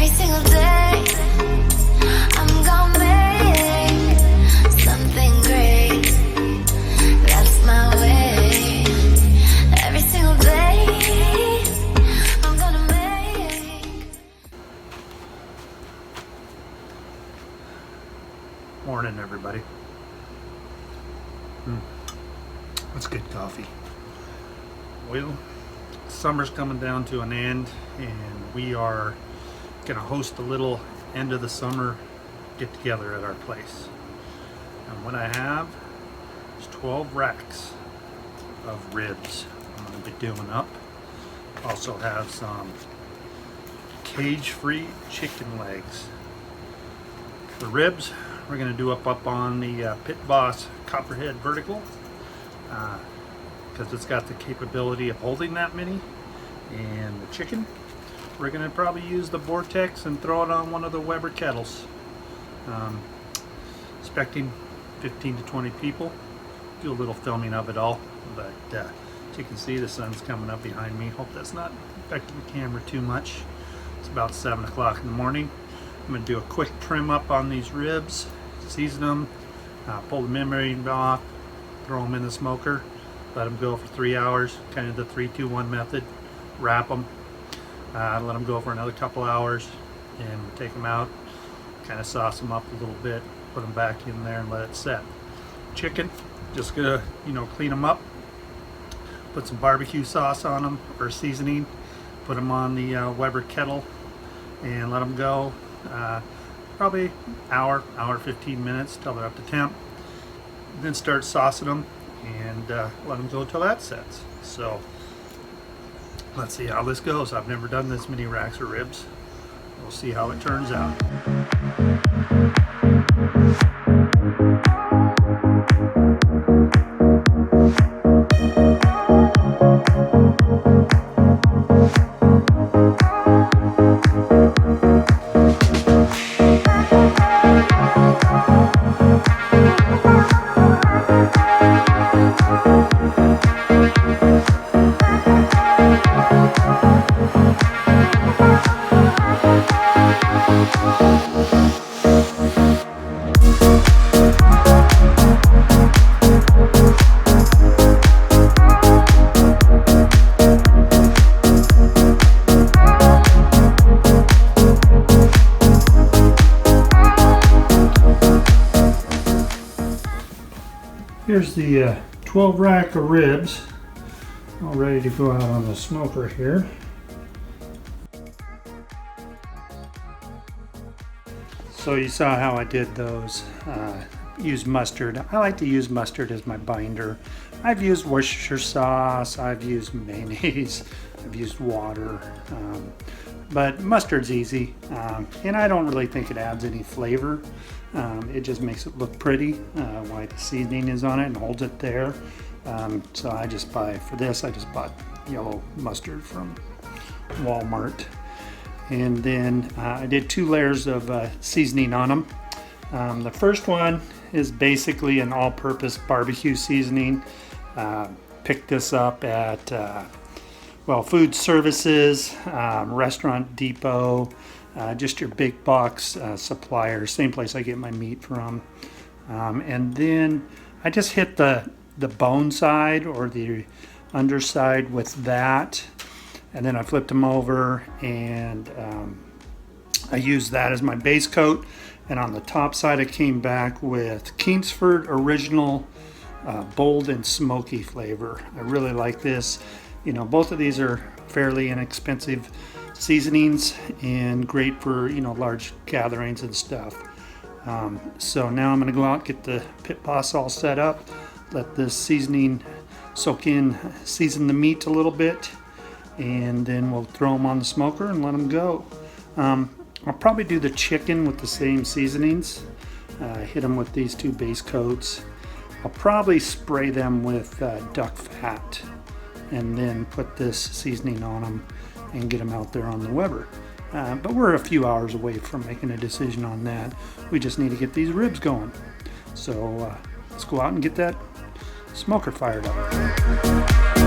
Every single day, I'm gonna make something great. That's my way. Every single day, I'm gonna make. Morning, everybody. That's good coffee. Well, summer's coming down to an end, and we are going to host a little end of the summer get together at our place. And what I have is 12 racks of ribs I'm going to be doing up. Also have some cage-free chicken legs. The ribs we're going to do up on the Pitboss Copperhead vertical, because it's got the capability of holding that many. And the chicken, we're going to probably use the Vortex and throw it on one of the Weber kettles. Expecting 15 to 20 people. Do a little filming of it all, but as you can see, the sun's coming up behind me. Hope that's not affecting the camera too much. It's about 7 o'clock in the morning. I'm going to do a quick trim up on these ribs, season them, pull the membrane off, throw them in the smoker, let them go for 3 hours, kind of the 3-2-1 method. Wrap them, let them go for another couple hours, and take them out, kind of sauce them up a little bit, put them back in there and let it set. Chicken, just gonna clean them up, put some barbecue sauce on them or seasoning, put them on the Weber kettle, and let them go probably hour 15 minutes till they're up to temp. Then start saucing them and let them go till that sets. So let's see how this goes. I've never done this many racks of ribs. We'll see how it turns out. Here's the 12 rack of ribs, all ready to go out on the smoker here. So you saw how I did those. Use mustard. I like to use mustard as my binder. I've used Worcestershire sauce, I've used mayonnaise, I've used water, but mustard's easy, and I don't really think it adds any flavor. It just makes it look pretty while the seasoning is on it and holds it there. So I just buy, for this, I just bought yellow mustard from Walmart. And then I did 2 layers of seasoning on them. The first one is basically an all-purpose barbecue seasoning. Picked this up at food services, Restaurant Depot, just your big box supplier, same place I get my meat from. And then I just hit the bone side or the underside with that, and then I flipped them over, and I used that as my base coat. And on the top side I came back with Kingsford Original bold and smoky flavor. I really like this. Both of these are fairly inexpensive seasonings and great for large gatherings and stuff. So now I'm going to go out, get the Pitboss all set up, let this seasoning soak in, season the meat a little bit, and then we'll throw them on the smoker and let them go. I'll probably do the chicken with the same seasonings, hit them with these 2 base coats. I'll probably spray them with duck fat and then put this seasoning on them and get them out there on the Weber. But we're a few hours away from making a decision on that. We just need to get these ribs going. So let's go out and get that smoker fired up.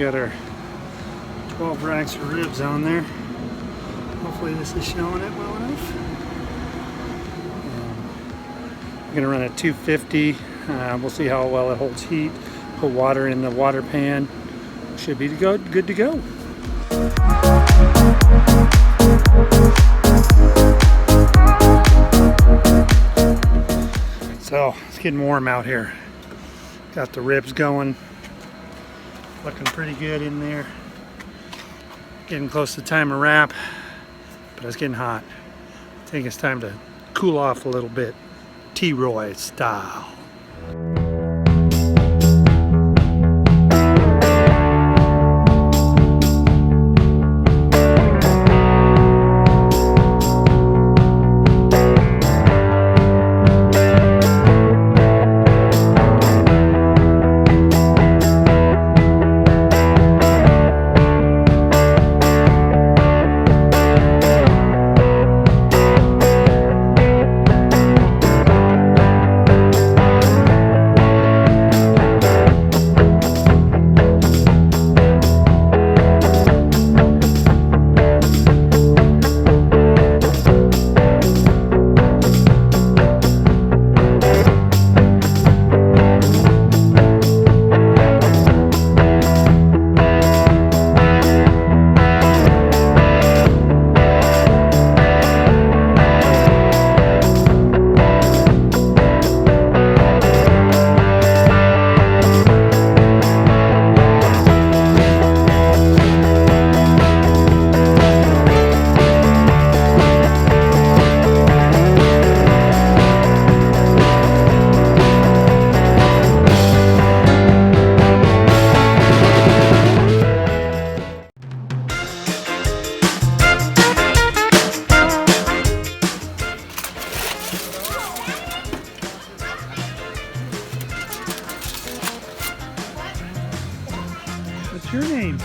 got our 12 racks of ribs on there. Hopefully this is showing it well enough. I'm gonna run at 250. We'll see how well it holds heat. Put water in the water pan. Should be good to go. So it's getting warm out here. Got the ribs going. Looking pretty good in there. Getting close to time of wrap, but it's getting hot. I think it's time to cool off a little bit, T-Roy style. What's your name?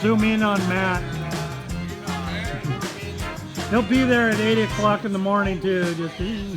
Zoom in on Matt. He'll be there at 8 o'clock in the morning too. Just here,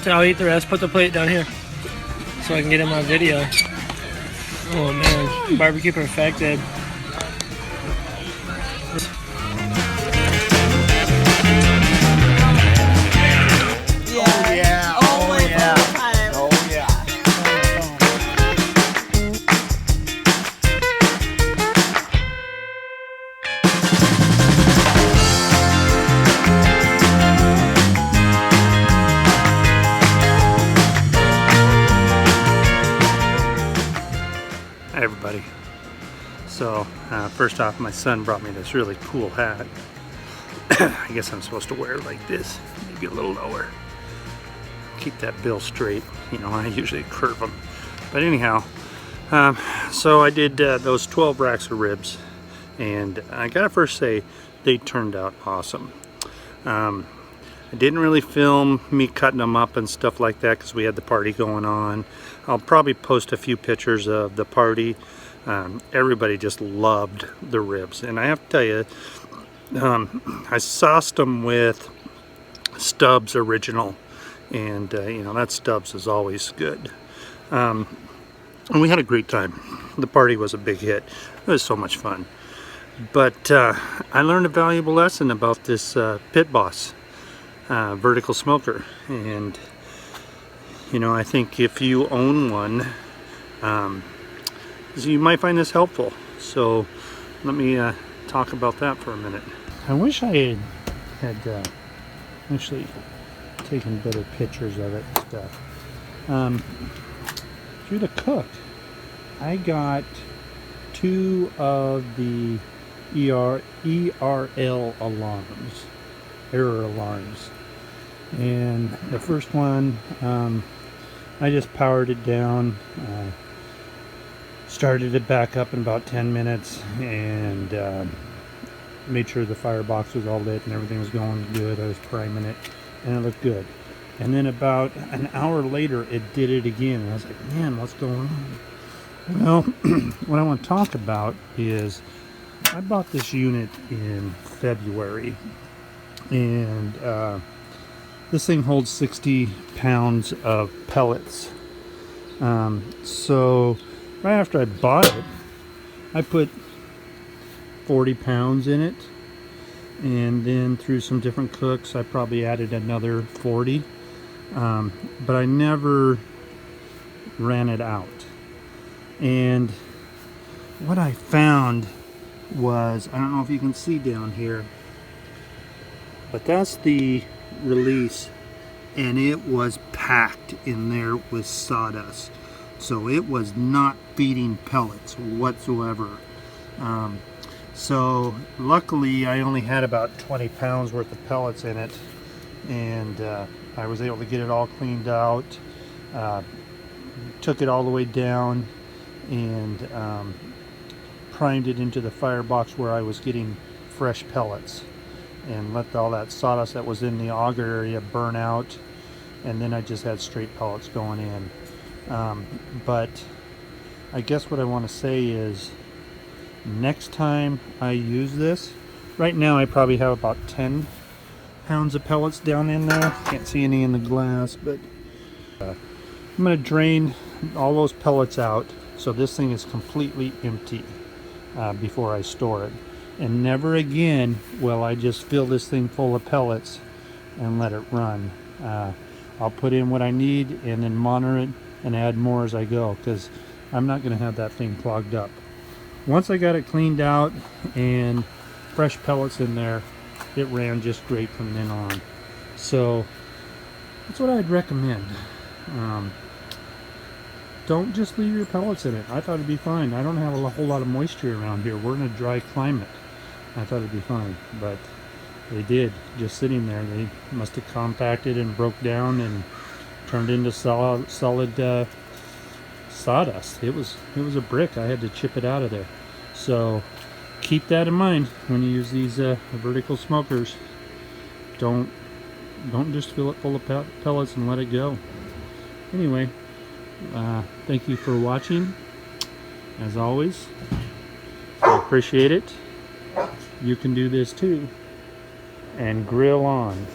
I'll eat the rest. Put the plate down here so I can get in my video. Oh man, barbecue perfected. Hi everybody. So first off, my son brought me this really cool hat. I guess I'm supposed to wear it like this, maybe a little lower. Keep that bill straight. You know, I usually curve them. But anyhow, so I did those 12 racks of ribs, and I gotta first say they turned out awesome. I didn't really film me cutting them up and stuff like that because we had the party going on. I'll probably post a few pictures of the party. Everybody just loved the ribs, and I have to tell you, I sauced them with Stubbs Original, and you know, that Stubbs is always good. And we had a great time. The party was a big hit. It was so much fun. But I learned a valuable lesson about this Pitboss vertical smoker, and you know, I think if you own one, you might find this helpful. So let me talk about that for a minute. I wish I had actually taken better pictures of it and stuff. through the cook, I got 2 of the ERL alarms, error alarms. And the first one, I just powered it down, started it back up in about 10 minutes, and made sure the firebox was all lit and everything was going good. I was priming it and it looked good. And then about an hour later it did it again, and I was like, man, what's going on? Well, what I want to talk about is I bought this unit in February, and this thing holds 60 pounds of pellets. So right after I bought it, I put 40 pounds in it, and then through some different cooks I probably added another 40, but I never ran it out. And what I found was, I don't know if you can see down here, but that's the release, and it was packed in there with sawdust, so it was not feeding pellets whatsoever. So luckily I only had about 20 pounds worth of pellets in it, and I was able to get it all cleaned out, took it all the way down, and primed it into the firebox where I was getting fresh pellets, and let all that sawdust that was in the auger area burn out, and then I just had straight pellets going in. But I guess what I want to say is, next time I use this, right now I probably have about 10 pounds of pellets down in there. Can't see any in the glass, but I'm going to drain all those pellets out so this thing is completely empty before I store it. And never again will I just fill this thing full of pellets and let it run. I'll put in what I need and then monitor it and add more as I go, because I'm not going to have that thing clogged up. Once I got it cleaned out and fresh pellets in there, it ran just great from then on. So that's what I'd recommend. Don't just leave your pellets in it. I thought it'd be fine. I don't have a whole lot of moisture around here. We're in a dry climate. I thought it'd be fine, but they did. Just sitting there, they must have compacted and broke down and turned into solid sawdust. It was a brick. I had to chip it out of there. So keep that in mind when you use these vertical smokers. Don't just fill it full of pellets and let it go. Anyway, thank you for watching. As always, I appreciate it. You can do this too, and grill on.